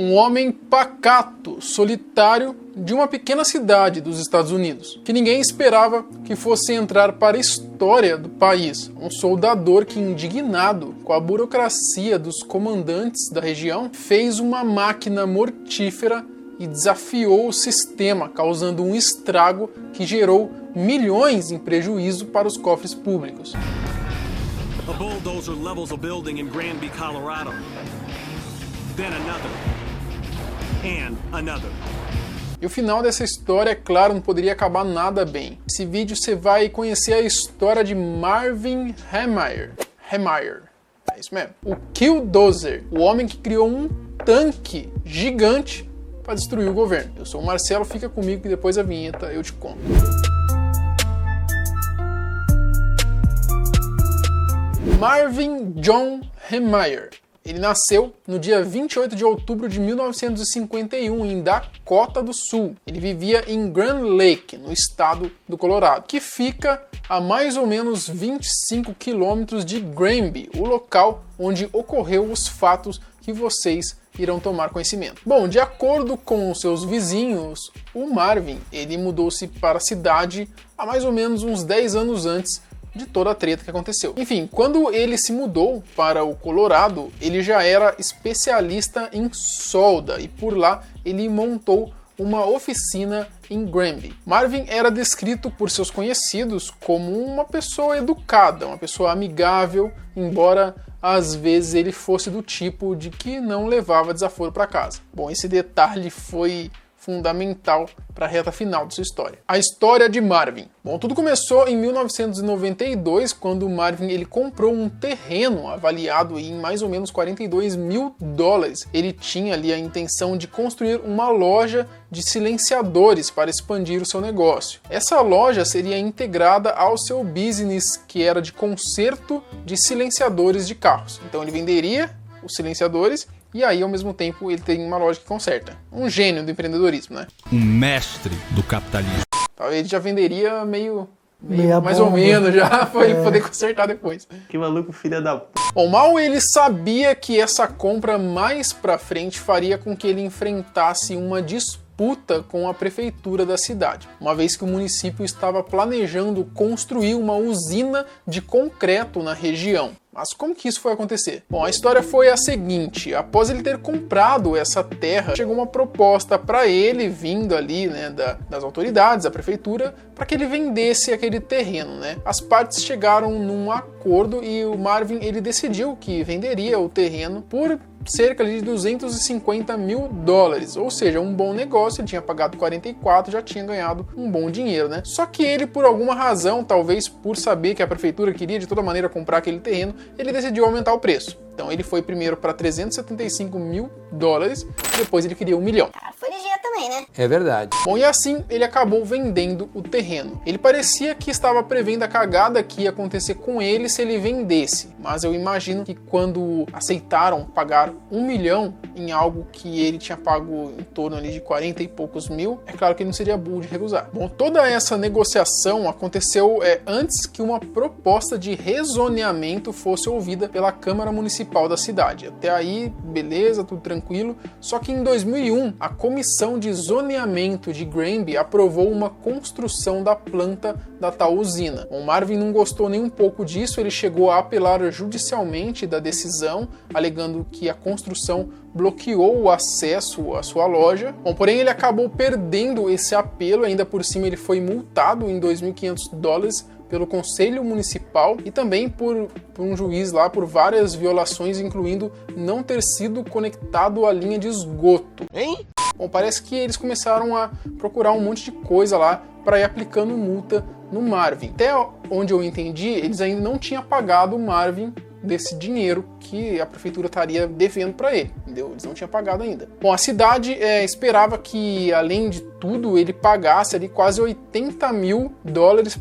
Um homem pacato, solitário, de uma pequena cidade dos Estados Unidos, que ninguém esperava que fosse entrar para a história do país. Um soldador que, indignado com a burocracia dos comandantes da região, fez uma máquina mortífera e desafiou o sistema, causando um estrago que gerou milhões em prejuízo para os cofres públicos. A bulldozer levels a building in Granby, Colorado. Then another. And another. E o final dessa história, é claro, não poderia acabar nada bem. Nesse vídeo você vai conhecer a história de Marvin Hemeyer. É isso mesmo. O Killdozer, o homem que criou um tanque gigante para destruir o governo. Eu sou o Marcelo, fica comigo que depois da vinheta eu te conto. Marvin John Hemeyer. Ele nasceu no dia 28 de outubro de 1951 em Dakota do Sul. Ele vivia em Grand Lake, no estado do Colorado, que fica a mais ou menos 25 quilômetros de Granby, o local onde ocorreu os fatos que vocês irão tomar conhecimento. Bom, de acordo com seus vizinhos, o Marvin ele mudou-se para a cidade há mais ou menos uns 10 anos antes de toda a treta que aconteceu. Enfim, quando ele se mudou para o Colorado, ele já era especialista em solda e por lá ele montou uma oficina em Granby. Marvin era descrito por seus conhecidos como uma pessoa educada, uma pessoa amigável, embora às vezes ele fosse do tipo de que não levava desaforo para casa. Bom, esse detalhe foi fundamental para a reta final de sua história. A história de Marvin. Bom, tudo começou em 1992, quando Marvin ele comprou um terreno avaliado em mais ou menos $42 mil. Ele tinha ali a intenção de construir uma loja de silenciadores para expandir o seu negócio. Essa loja seria integrada ao seu business, que era de conserto de silenciadores de carros. Então ele venderia os silenciadores e aí, ao mesmo tempo, ele tem uma loja que conserta. Um gênio do empreendedorismo, né? Um mestre do capitalismo. Ele já venderia meio mais ou menos já, para ele poder consertar depois. Que maluco filha da p... Bom, mal ele sabia que essa compra mais pra frente faria com que ele enfrentasse uma disputa com a prefeitura da cidade, uma vez que o município estava planejando construir uma usina de concreto na região. Mas como que isso foi acontecer? Bom, a história foi a seguinte: após ele ter comprado essa terra, chegou uma proposta para ele, vindo ali, né, das autoridades, da prefeitura, para que ele vendesse aquele terreno, né? As partes chegaram num acordo e o Marvin ele decidiu que venderia o terreno por cerca de $250 mil, ou seja, um bom negócio. Ele tinha pagado 44, já tinha ganhado um bom dinheiro, né? Só que ele, por alguma razão, talvez por saber que a prefeitura queria de toda maneira comprar aquele terreno, ele decidiu aumentar o preço. Então ele foi primeiro para $375 mil, depois ele queria $1 milhão. Foi ligeiro também, né? É verdade. Bom, e assim ele acabou vendendo o terreno. Ele parecia que estava prevendo a cagada que ia acontecer com ele se ele vendesse, mas eu imagino que quando aceitaram pagar $1 milhão em algo que ele tinha pago em torno ali de 40 e poucos mil, é claro que ele não seria burro de recusar. Bom, toda essa negociação aconteceu antes que uma proposta de rezoneamento fosse ouvida pela Câmara Municipal da cidade. Até aí, beleza, tudo tranquilo. Só que em 2001, a Comissão de Zoneamento de Granby aprovou uma construção da planta da tal usina. O Marvin não gostou nem um pouco disso, ele chegou a apelar judicialmente da decisão, alegando que a construção bloqueou o acesso à sua loja. Bom, porém ele acabou perdendo esse apelo, ainda por cima ele foi multado em $2.500 pelo Conselho Municipal e também por um juiz lá por várias violações, incluindo não ter sido conectado à linha de esgoto. Hein? Bom, parece que eles começaram a procurar um monte de coisa lá para ir aplicando multa no Marvin. Até onde eu entendi, eles ainda não tinham pagado o Marvin desse dinheiro que a prefeitura estaria devendo para ele, entendeu? Eles não tinham pagado ainda. Bom, a cidade esperava que, além de tudo, ele pagasse ali quase $80 mil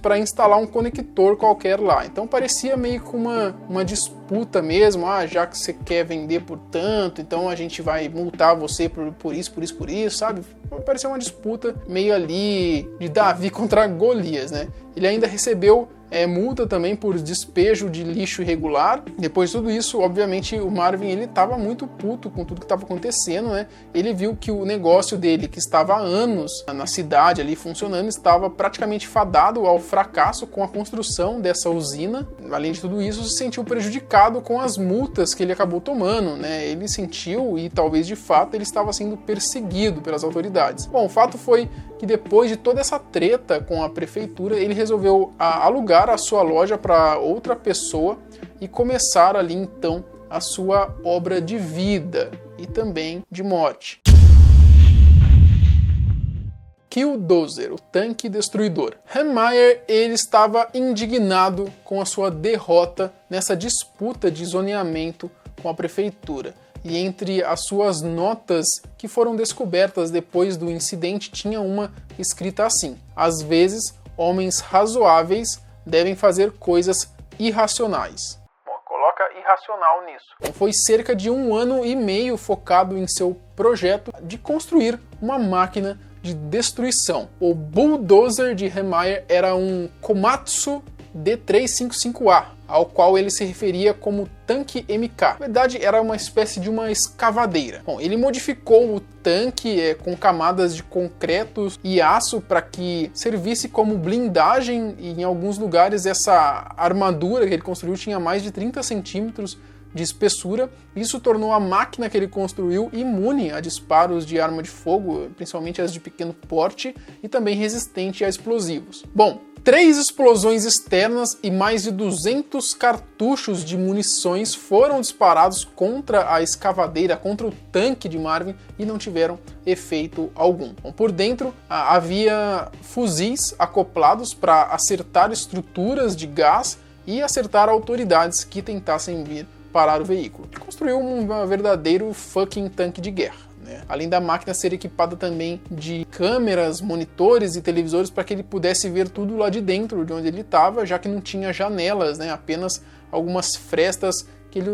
para instalar um conector qualquer lá. Então parecia meio que uma disputa mesmo. Já que você quer vender por tanto, então a gente vai multar você por isso, sabe? Parecia uma disputa meio ali de Davi contra Golias, né? Ele ainda recebeu multa também por despejo de lixo irregular. Depois de tudo isso, obviamente, o Marvin ele estava muito puto com tudo que estava acontecendo, né? Ele viu que o negócio dele, que estava há anos na cidade ali funcionando, estava praticamente fadado ao fracasso com a construção dessa usina. Além de tudo isso, se sentiu prejudicado com as multas que ele acabou tomando, né? Ele sentiu, e talvez de fato, ele estava sendo perseguido pelas autoridades. Bom, o fato foi que depois de toda essa treta com a prefeitura, ele resolveu alugar a sua loja para outra pessoa e começar ali então a sua obra de vida e também de morte. Killdozer, o tanque destruidor. Heimmeyer, ele estava indignado com a sua derrota nessa disputa de zoneamento com a prefeitura. E entre as suas notas que foram descobertas depois do incidente, tinha uma escrita assim: às vezes, homens razoáveis devem fazer coisas irracionais. Bom, coloca irracional nisso. Então, foi cerca de 1 ano e meio focado em seu projeto de construir uma máquina de destruição. O Bulldozer de Heimmeyer era um Komatsu D355A, ao qual ele se referia como tanque MK. Na verdade, era uma espécie de uma escavadeira. Bom, ele modificou o tanque com camadas de concreto e aço para que servisse como blindagem, e em alguns lugares essa armadura que ele construiu tinha mais de 30 centímetros de espessura. Isso tornou a máquina que ele construiu imune a disparos de arma de fogo, principalmente as de pequeno porte, e também resistente a explosivos. Bom, 3 explosões externas e mais de 200 cartuchos de munições foram disparados contra a escavadeira, contra o tanque de Marvin, e não tiveram efeito algum. Bom, por dentro havia fuzis acoplados para acertar estruturas de gás e acertar autoridades que tentassem vir parar o veículo. Ele construiu um verdadeiro fucking tanque de guerra. Além da máquina ser equipada também de câmeras, monitores e televisores para que ele pudesse ver tudo lá de dentro de onde ele estava, já que não tinha janelas, apenas algumas frestas que ele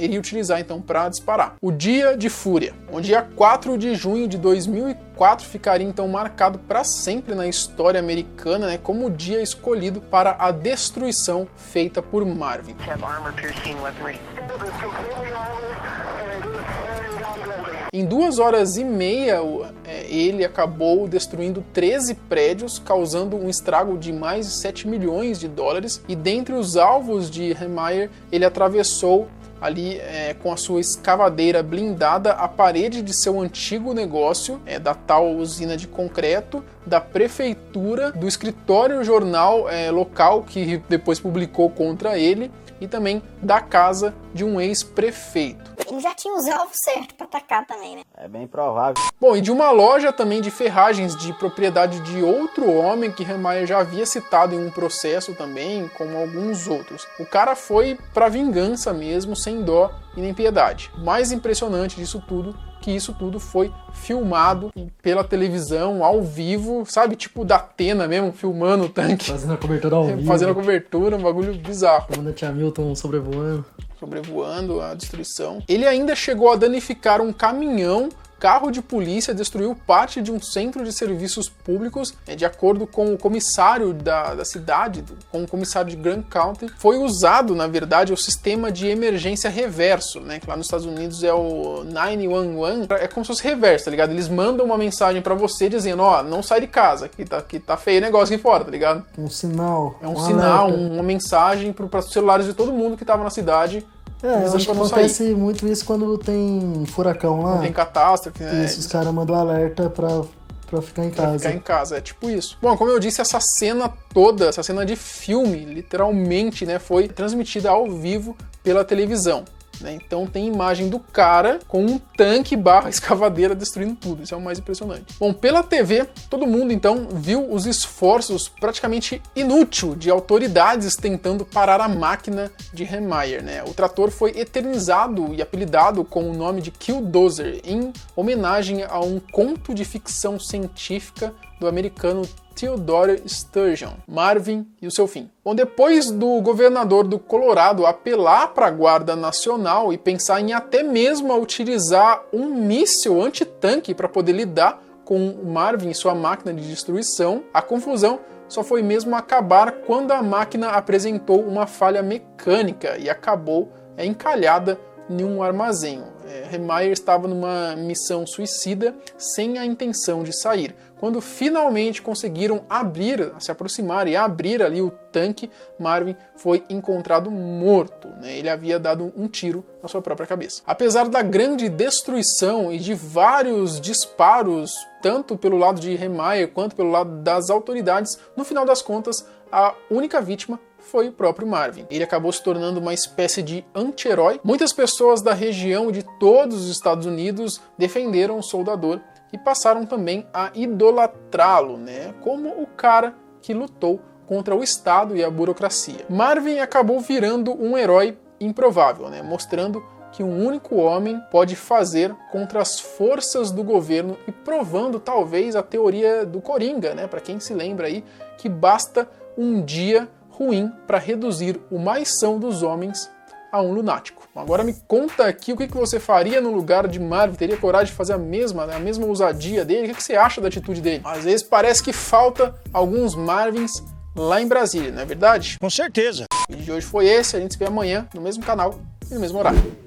iria utilizar então para disparar. O Dia de Fúria. O dia 4 de junho de 2004 ficaria então marcado para sempre na história americana, como o dia escolhido para a destruição feita por Marvin. Em 2 horas e meia, ele acabou destruindo 13 prédios, causando um estrago de mais de 7 milhões de dólares. E dentre os alvos de Heimmeyer, ele atravessou ali com a sua escavadeira blindada a parede de seu antigo negócio, da tal usina de concreto, da prefeitura, do escritório jornal local que depois publicou contra ele, e também da casa de um ex-prefeito. Ele já tinha os alvos certos para atacar também, né? É bem provável. Bom, e de uma loja também de ferragens de propriedade de outro homem que Heimmeyer já havia citado em um processo também, como alguns outros. O cara foi pra vingança mesmo, sem dó e nem piedade. O mais impressionante disso tudo, que isso tudo foi filmado pela televisão, ao vivo, sabe? Tipo da Atena mesmo, filmando o tanque. Fazendo a cobertura ao vivo. Fazendo a cobertura, um bagulho bizarro. Como a Tia Milton Sobrevoando a destruição. Ele ainda chegou a danificar um caminhão, carro de polícia, destruiu parte de um centro de serviços públicos, de acordo com o comissário da cidade, com o comissário de Grand County. Foi usado, na verdade, o sistema de emergência reverso, que lá nos Estados Unidos é o 911, é como se fosse reverso, tá ligado? Eles mandam uma mensagem pra você dizendo, não sai de casa, que tá feio o negócio aqui fora, tá ligado? Um sinal. É um sinal, uma mensagem para os celulares de todo mundo que tava na cidade. Eu acho que acontece muito isso quando tem furacão lá. Quando tem catástrofe, Isso, os caras mandam alerta pra ficar em casa. Ficar em casa, é tipo isso. Bom, como eu disse, essa cena toda, essa cena de filme, literalmente, foi transmitida ao vivo pela televisão. Então tem imagem do cara com um tanque / escavadeira destruindo tudo. Isso é o mais impressionante. Bom, pela TV, todo mundo então viu os esforços praticamente inúteis de autoridades tentando parar a máquina de Heimmeyer. O trator foi eternizado e apelidado com o nome de Killdozer, em homenagem a um conto de ficção científica do americano Theodore Sturgeon, Marvin e o seu fim. Bom, depois do governador do Colorado apelar para a Guarda Nacional e pensar em até mesmo utilizar um míssil antitanque para poder lidar com Marvin e sua máquina de destruição, a confusão só foi mesmo acabar quando a máquina apresentou uma falha mecânica e acabou encalhada em um armazém. Rehmeyer estava numa missão suicida sem a intenção de sair. Quando finalmente conseguiram se aproximar e abrir ali o tanque, Marvin foi encontrado morto. Ele havia dado um tiro na sua própria cabeça. Apesar da grande destruição e de vários disparos, tanto pelo lado de Rehmeyer quanto pelo lado das autoridades, no final das contas, a única vítima foi o próprio Marvin. Ele acabou se tornando uma espécie de anti-herói. Muitas pessoas da região e de todos os Estados Unidos defenderam o soldador e passaram também a idolatrá-lo, como o cara que lutou contra o Estado e a burocracia. Marvin acabou virando um herói improvável, mostrando que um único homem pode fazer contra as forças do governo e provando talvez a teoria do Coringa, para quem se lembra aí, que basta um dia ruim para reduzir o mais são dos homens a um lunático. Agora me conta aqui o que você faria no lugar de Marvin. Teria coragem de fazer a mesma ousadia dele? O que você acha da atitude dele? Às vezes parece que falta alguns Marvins lá em Brasília, não é verdade? Com certeza. O vídeo de hoje foi esse, a gente se vê amanhã no mesmo canal e no mesmo horário.